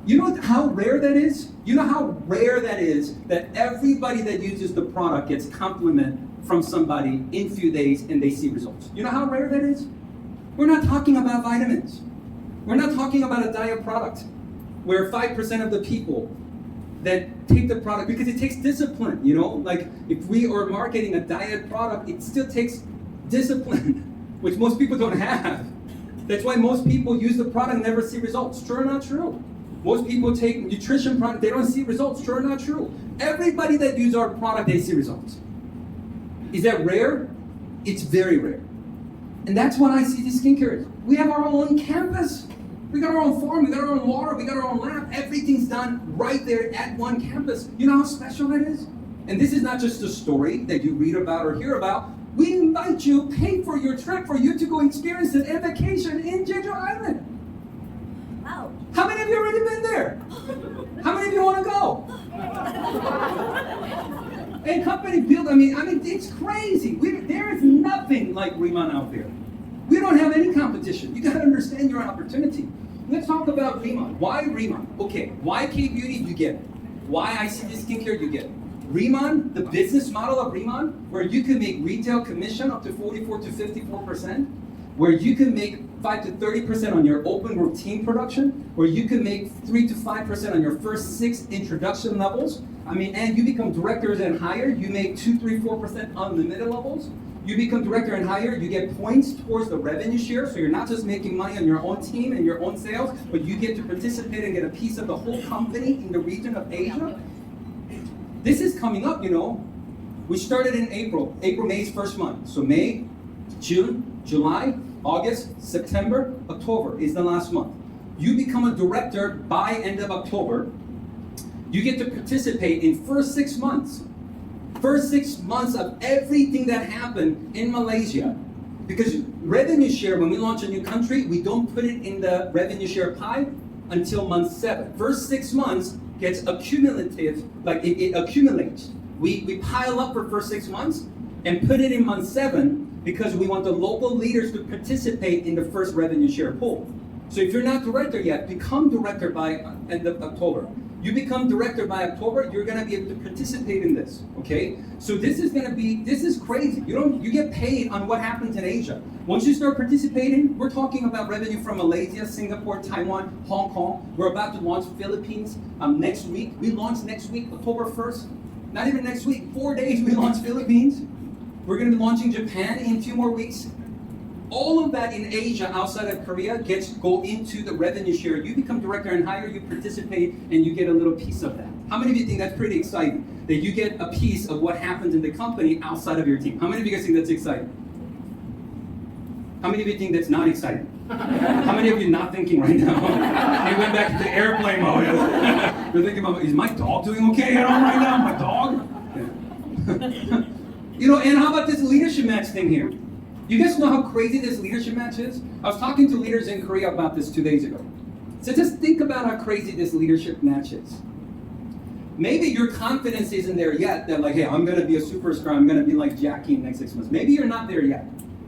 You know how rare that is? You know how rare that is that everybody that uses the product gets compliment from somebody in a few days and they see results. You know how rare that is? We're not talking about vitamins. We're not talking about a diet product where 5% of the people that take the product, because it takes discipline, like if we are marketing a diet product, it still takes discipline, which most people don't have. That's why most people use the product and never see results. True or not true? Most people take nutrition product, they don't see results. True or not true? Everybody that uses our product, they see results. Is that rare? It's very rare. And that's what I see the skincare is. We have our own campus. We got our own farm, we got our own water, we got our own lab. Everything's done right there at one campus. You know how special that is? And this is not just a story that you read about or hear about. We invite you, pay for your trip for you to go experience it and vacation in Jeju Island.
Wow.
How many of you already been there? How many of you want to go? And company build, I mean, it's crazy. There is nothing like Riemann out there. We don't have any competition. You gotta understand your opportunity. Let's talk about Riemann. Why Riemann? Okay, why K-Beauty? You get it. Why ICD Skincare? You get it. Riemann, the business model of Riemann, where you can make retail commission up to 44 to 54%, where you can make 5 to 30% on your open routine production, where you can make 3 to 5% on your first 6 introduction levels. And you become directors and higher, you make 2, 3, 4% unlimited levels. You become director and higher, you get points towards the revenue share, so you're not just making money on your own team and your own sales, but you get to participate and get a piece of the whole company in the region of Asia. This is coming up, We started in April. May is first month. So May, June, July, August, September, October is the last month. You become a director by end of October. You get to participate in first 6 months. First 6 months of everything that happened in Malaysia. Because revenue share, when we launch a new country, we don't put it in the revenue share pie until month 7. First 6 months gets accumulative, like it accumulates. We pile up for first 6 months and put it in month 7 because we want the local leaders to participate in the first revenue share pool. So if you're not director yet, become director by end of October. You become director by October, you're gonna be able to participate in this, okay? So this is crazy. You get paid on what happens in Asia. Once you start participating, we're talking about revenue from Malaysia, Singapore, Taiwan, Hong Kong. We're about to launch Philippines next week. We launch next week, October 1st. Not even next week, 4 days we launch Philippines. We're gonna be launching Japan in 2 more weeks. All of that in Asia, outside of Korea, go into the revenue share. You become director and higher, you participate, and you get a little piece of that. How many of you think that's pretty exciting? That you get a piece of what happens in the company outside of your team. How many of you guys think that's exciting? How many of you think that's not exciting? How many of you not thinking right now? You went back to the airplane mode. You're thinking about, is my dog doing okay at all right now? My dog? Yeah. And how about this leadership match thing here? You guys know how crazy this leadership match is? I was talking to leaders in Korea about this 2 days ago. So just think about how crazy this leadership match is. Maybe your confidence isn't there yet that like, hey, I'm gonna be a superstar, I'm gonna be like Jackie in the next 6 months. Maybe you're not there yet.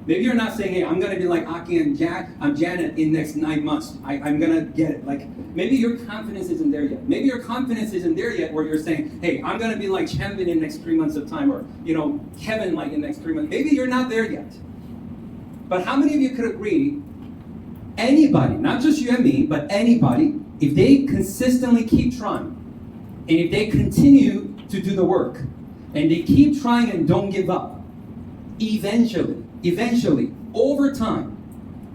Maybe you're not saying, hey, I'm gonna be like Aki and Janet in next 9 months. I'm gonna get it. Like, maybe your confidence isn't there yet. Maybe your confidence isn't there yet where you're saying, hey, I'm gonna be like Chanbin in next 3 months of time, or Kevin like in next 3 months. Maybe you're not there yet. But how many of you could agree, anybody, not just you and me, but anybody if they consistently keep trying, and if they continue to do the work, and they keep trying and don't give up, eventually, over time,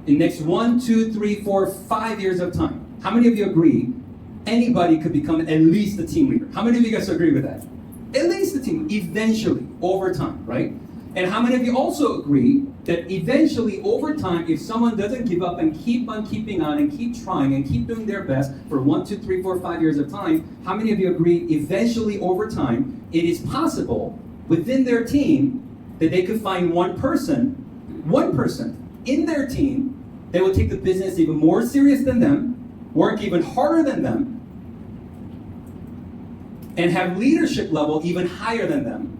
in the next 1, 2, 3, 4, 5 years of time, how many of you agree anybody could become at least a team leader? How many of you guys agree with that? At least a team, eventually, over time, right? And how many of you also agree that eventually, over time, if someone doesn't give up and keep on keeping on and keep trying and keep doing their best for 1, 2, 3, 4, 5 years of time, how many of you agree eventually, over time, it is possible within their team that they could find one person in their team that will take the business even more serious than them, work even harder than them, and have leadership level even higher than them,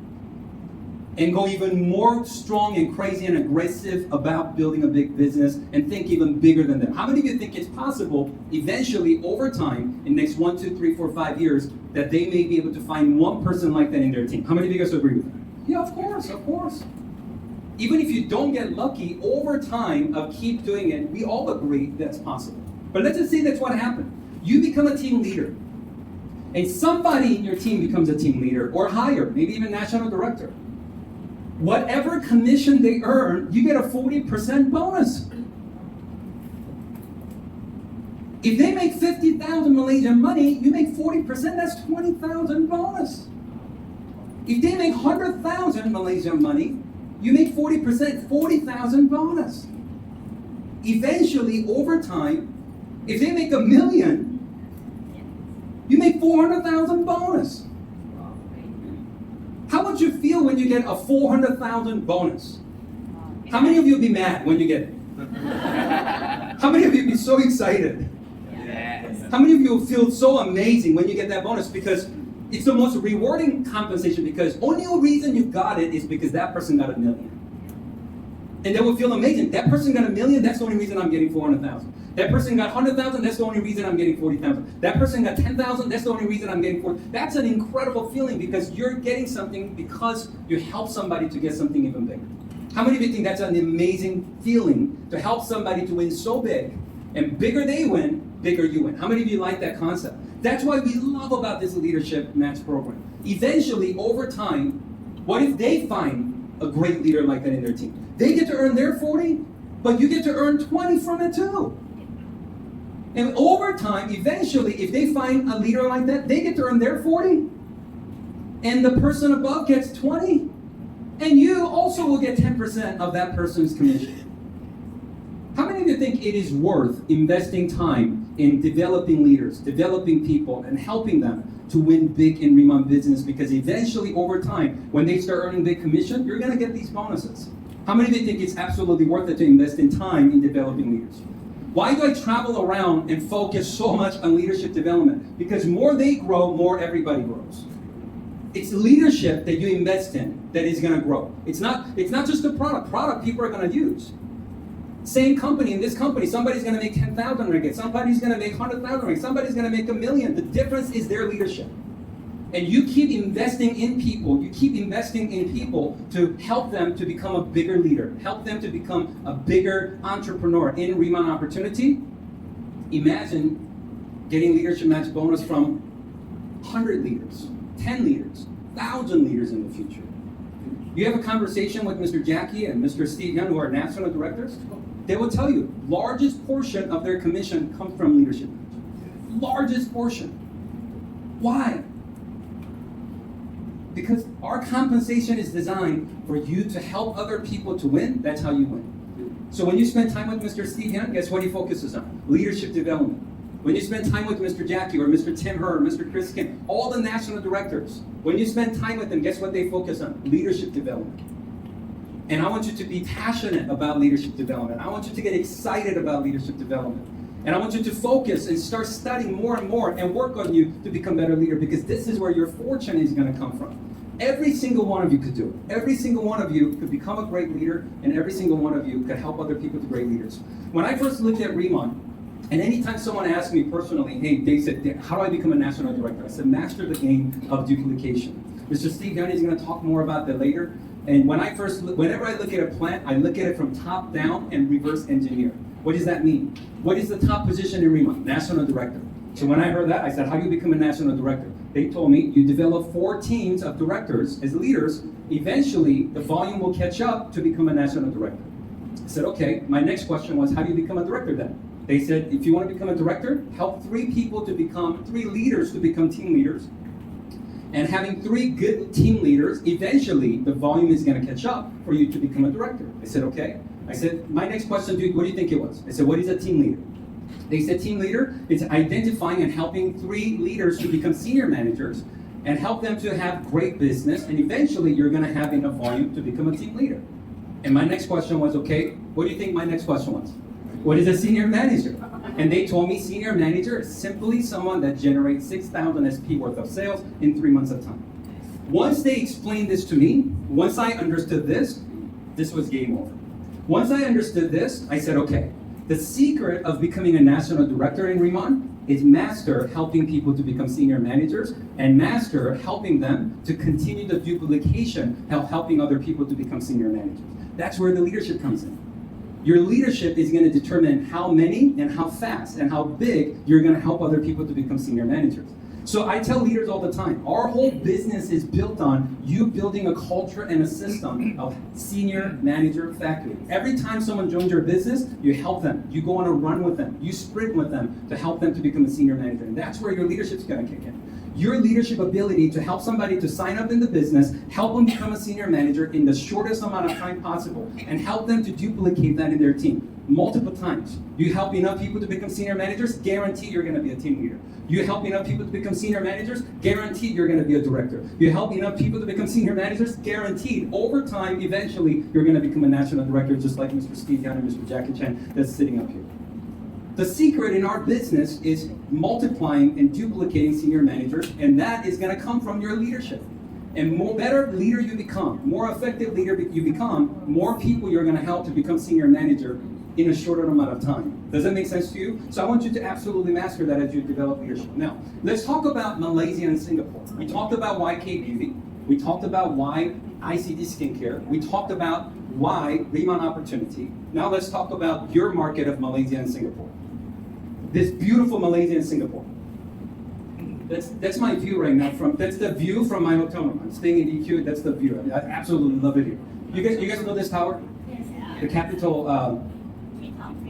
and go even more strong and crazy and aggressive about building a big business and think even bigger than them? How many of you think it's possible eventually over time in the next 1, 2, 3, 4, 5 years that they may be able to find one person like that in their team? How many of you guys agree with that? Yeah, of course. Even if you don't get lucky, over time of keep doing it, we all agree that's possible. But let's just say that's what happened. You become a team leader, and somebody in your team becomes a team leader or higher, maybe even national director. Whatever commission they earn, you get a 40% bonus. If they make 50,000 Malaysian money, you make 40%, that's 20,000 bonus. If they make 100,000 Malaysian money, you make 40%, 40,000 bonus. Eventually, over time, if they make $1 million, you make 400,000 bonus. How would you feel when you get a 400,000 bonus? How many of you would be mad when you get it? How many of you would be so excited? How many of you will feel so amazing when you get that bonus? Because it's the most rewarding compensation, because only reason you got it is because that person got $1 million. And they will feel amazing. That person got $1 million, that's the only reason I'm getting 400,000. That person got 100,000, that's the only reason I'm getting 40,000. That person got 10,000, that's the only reason I'm getting 40. That's an incredible feeling, because you're getting something because you help somebody to get something even bigger. How many of you think that's an amazing feeling, to help somebody to win so big, and bigger they win, bigger you win? How many of you like that concept? That's why we love about this leadership match program. Eventually, over time, what if they find a great leader like that in their team? They get to earn their 40, but you get to earn 20 from it too. And over time, eventually, if they find a leader like that, they get to earn their 40, and the person above gets 20, and you also will get 10% of that person's commission. How many of you think it is worth investing time in developing leaders, developing people, and helping them to win big in Riemann business? Because eventually, over time, when they start earning big commission, you're going to get these bonuses. How many of you think it's absolutely worth it to invest in time in developing leaders? Why do I travel around and focus so much on leadership development? Because more they grow, more everybody grows. It's leadership that you invest in that is going to grow. It's not just the product. Product people are going to use. Same company, in this company, somebody's going to make 10,000 ringgit, somebody's going to make 100,000 ringgit, somebody's going to make $1 million. The difference is their leadership. And you keep investing in people, to help them to become a bigger leader, help them to become a bigger entrepreneur in Riemann Opportunity. Imagine getting leadership match bonus from 100 leaders, 10 leaders, 1,000 leaders in the future. You have a conversation with Mr. Jackie and Mr. Steve Young, who are national directors. They will tell you, largest portion of their commission comes from leadership. Largest portion. Why? Because our compensation is designed for you to help other people to win. That's how you win. So when you spend time with Mr. Steve Young, guess what he focuses on? Leadership development. When you spend time with Mr. Jackie or Mr. Tim Her or Mr. Chris Kim, all the national directors, when you spend time with them, guess what they focus on? Leadership development. And I want you to be passionate about leadership development. I want you to get excited about leadership development. And I want you to focus and start studying more and more and work on you to become a better leader, because this is where your fortune is going to come from. Every single one of you could do it. Every single one of you could become a great leader, and every single one of you could help other people to be great leaders. When I first looked at Riemann, and anytime someone asked me personally, hey, they said, how do I become a national director? I said, master the game of duplication. Mr. Steve Young is going to talk more about that later. And whenever I look at a plant, I look at it from top down and reverse engineer. What does that mean? What is the top position in Riemann? National director. So when I heard that, I said, how do you become a national director? They told me, you develop 4 teams of directors as leaders. Eventually, the volume will catch up to become a national director. I said, okay. My next question was, how do you become a director then? They said, if you want to become a director, help 3 leaders to become team leaders. And having 3 good team leaders, eventually the volume is going to catch up for you to become a director. I said, okay. I said, my next question, dude, what do you think it was? I said, what is a team leader? They said team leader is identifying and helping 3 leaders to become senior managers and help them to have great business, and eventually you're going to have enough volume to become a team leader. And my next question was, okay, what do you think my next question was? What is a senior manager? And they told me senior manager is simply someone that generates 6,000 SP worth of sales in 3 months of time. Once they explained this to me, once I understood this was game over. Once I understood this, I said, okay, the secret of becoming a national director in Remon is master helping people to become senior managers and master helping them to continue the duplication of helping other people to become senior managers. That's where the leadership comes in. Your leadership is going to determine how many and how fast and how big you're going to help other people to become senior managers. So I tell leaders all the time, our whole business is built on you building a culture and a system of senior manager factory. Every time someone joins your business, you help them. You go on a run with them. You sprint with them to help them to become a senior manager. And that's where your leadership's going to kick in. Your leadership ability to help somebody to sign up in the business, help them become a senior manager in the shortest amount of time possible, and help them to duplicate that in their team multiple times. You help enough people to become senior managers, guaranteed you're going to be a team leader. You help enough people to become senior managers, guaranteed you're going to be a director. You help enough people to become senior managers, guaranteed over time, eventually, you're going to become a national director, just like Mr. Steve Young and Mr. Jackie Chan that's sitting up here. The secret in our business is multiplying and duplicating senior managers, and that is going to come from your leadership. And more better leader you become, more effective leader you become, more people you're going to help to become senior manager in a shorter amount of time. Does that make sense to you? So I want you to absolutely master that as you develop leadership. Now, let's talk about Malaysia and Singapore. We talked about YK Beauty. We talked about why ICD Skincare. We talked about why Remon Opportunity. Now let's talk about your market of Malaysia and Singapore. This beautiful Malaysia and Singapore. That's my view right now. That's the view from my hotel room. I'm staying in EQ. That's the view. I absolutely love it here. You guys know this tower?
Yes.
The Capitol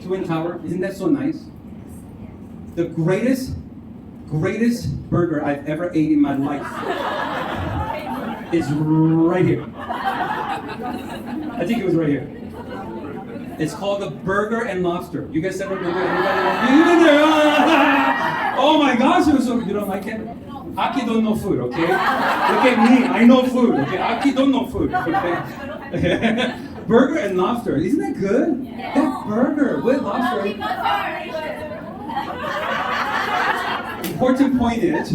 Twin Tower. Isn't that so nice? The greatest burger I've ever ate in my life is right here. I think it was right here. It's called the Burger and Lobster. You guys ever been there? Anybody? You've been there? Oh my gosh, it was so. You don't like it? Aki don't know food, okay? Look at me, I know food, okay? Aki don't know food, okay? Burger and Lobster, isn't that good?
Yeah.
That burger with lobster. Important point is,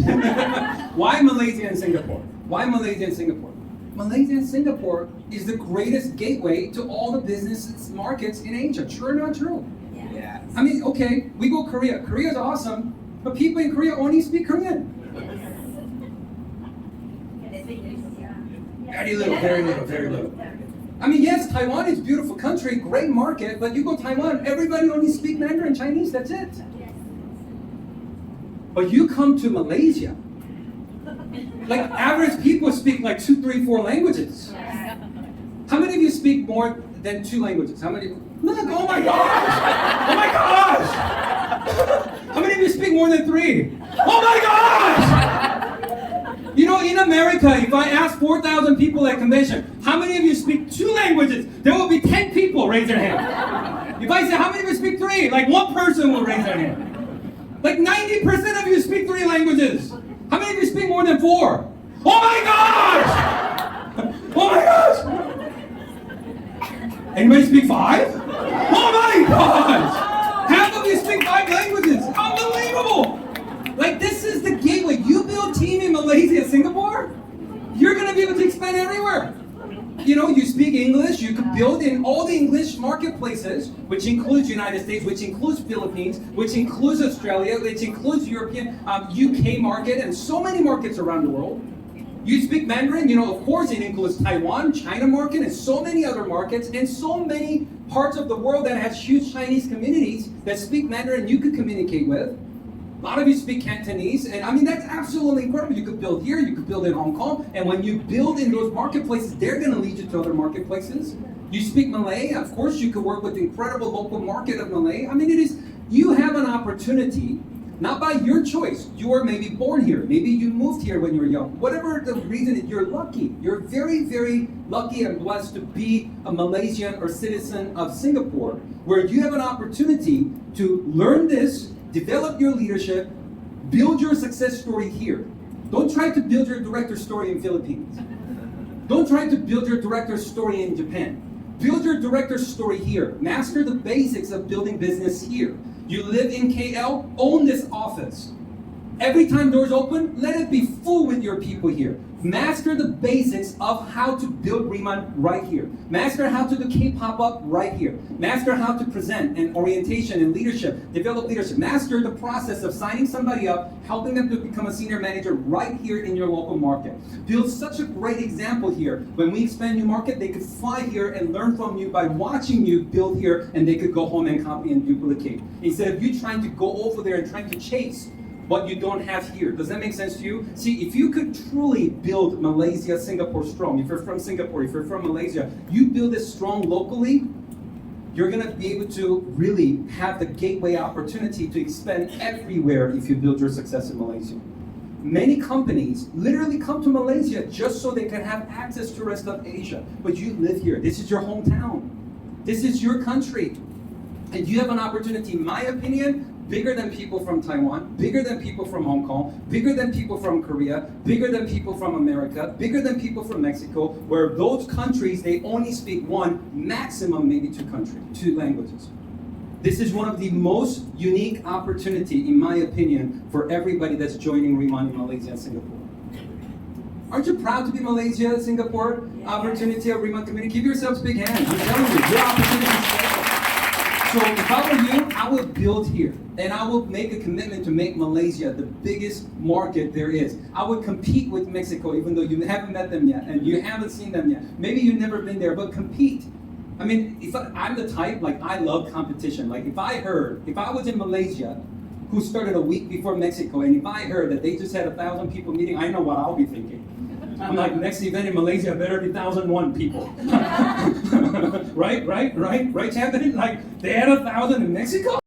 why Malaysia and Singapore? Why Malaysia and Singapore? Malaysia and Singapore is the greatest gateway to all the business markets in Asia. True or not true?
Yeah.
I mean, okay, we go Korea. Korea's awesome, but people in Korea only speak Korean. Very little, very little, very little. I mean, yes, Taiwan is a beautiful country, great market, but you go Taiwan, everybody only speak Mandarin Chinese, that's it. But you come to Malaysia, like average people speak like 2, 3, 4 languages. How many of you speak more than 2 languages? How many? Look, oh my gosh! Oh my gosh! How many of you speak more than 3? Oh my gosh! You know, in America, if I ask 4,000 people at convention, how many of you speak 2 languages? There will be 10 people raise their hand. If I say, how many of you speak 3? Like 1 person will raise their hand. Like 90% of you speak 3 languages. How many of you speak more than 4? Oh my gosh! Oh my gosh! Anybody speak 5? Oh my gosh! Half of you speak 5 languages. Unbelievable! Like this is the gateway. You build team in Malaysia and Singapore, you're gonna be able to expand everywhere. You know, you speak English, you can build in all the English marketplaces, which includes United States, which includes Philippines, which includes Australia, which includes European, UK market, and so many markets around the world. You speak Mandarin, you know, of course it includes Taiwan, China market, and so many other markets, and so many parts of the world that has huge Chinese communities that speak Mandarin you could communicate with. A lot of you speak Cantonese, and I mean, that's absolutely incredible. You could build here, you could build in Hong Kong, and when you build in those marketplaces, they're going to lead you to other marketplaces. You speak Malay, of course, you could work with the incredible local market of Malay. I mean, you have an opportunity, not by your choice. You were maybe born here, maybe you moved here when you were young. Whatever the reason, you're lucky. You're very, very lucky and blessed to be a Malaysian or citizen of Singapore, where you have an opportunity to learn this, develop your leadership, build your success story here. Don't try to build your director story in Philippines. Don't try to build your director story in Japan. Build your director story here. Master the basics of building business here. You live in KL, own this office. Every time doors open, let it be full with your people here. Master the basics of how to build Reman right here. Master how to do K-pop up right here. Master how to present and orientation and leadership, develop leadership. Master the process of signing somebody up, helping them to become a senior manager right here in your local market. Build such a great example here. When we expand new market, they could fly here and learn from you by watching you build here, and they could go home and copy and duplicate. Instead of you trying to go over there and trying to chase what you don't have here. Does that make sense to you? See, if you could truly build Malaysia, Singapore strong, if you're from Singapore, if you're from Malaysia, you build it strong locally, you're gonna be able to really have the gateway opportunity to expand everywhere if you build your success in Malaysia. Many companies literally come to Malaysia just so they can have access to the rest of Asia. But you live here. This is your hometown. This is your country. And you have an opportunity, in my opinion, bigger than people from Taiwan, bigger than people from Hong Kong, bigger than people from Korea, bigger than people from America, bigger than people from Mexico, where those countries, they only speak one, maximum maybe two languages. This is one of the most unique opportunity, in my opinion, for everybody that's joining Reman in Malaysia and Singapore. Aren't you proud to be Malaysia, Singapore, opportunity of Reman community? Give yourselves big hands. I'm telling you, your opportunity is special. So if I were you, I would build here, and I would make a commitment to make Malaysia the biggest market there is. I would compete with Mexico, even though you haven't met them yet, and you haven't seen them yet. Maybe you've never been there, but compete. I mean, I'm the type, like, I love competition. Like, if I was in Malaysia, who started a week before Mexico, and if I heard that they just had 1,000 people meeting, I know what I'll be thinking. I'm like, next event in Malaysia better be 1,001 people. right, champion? Like, they had 1,000 in Mexico?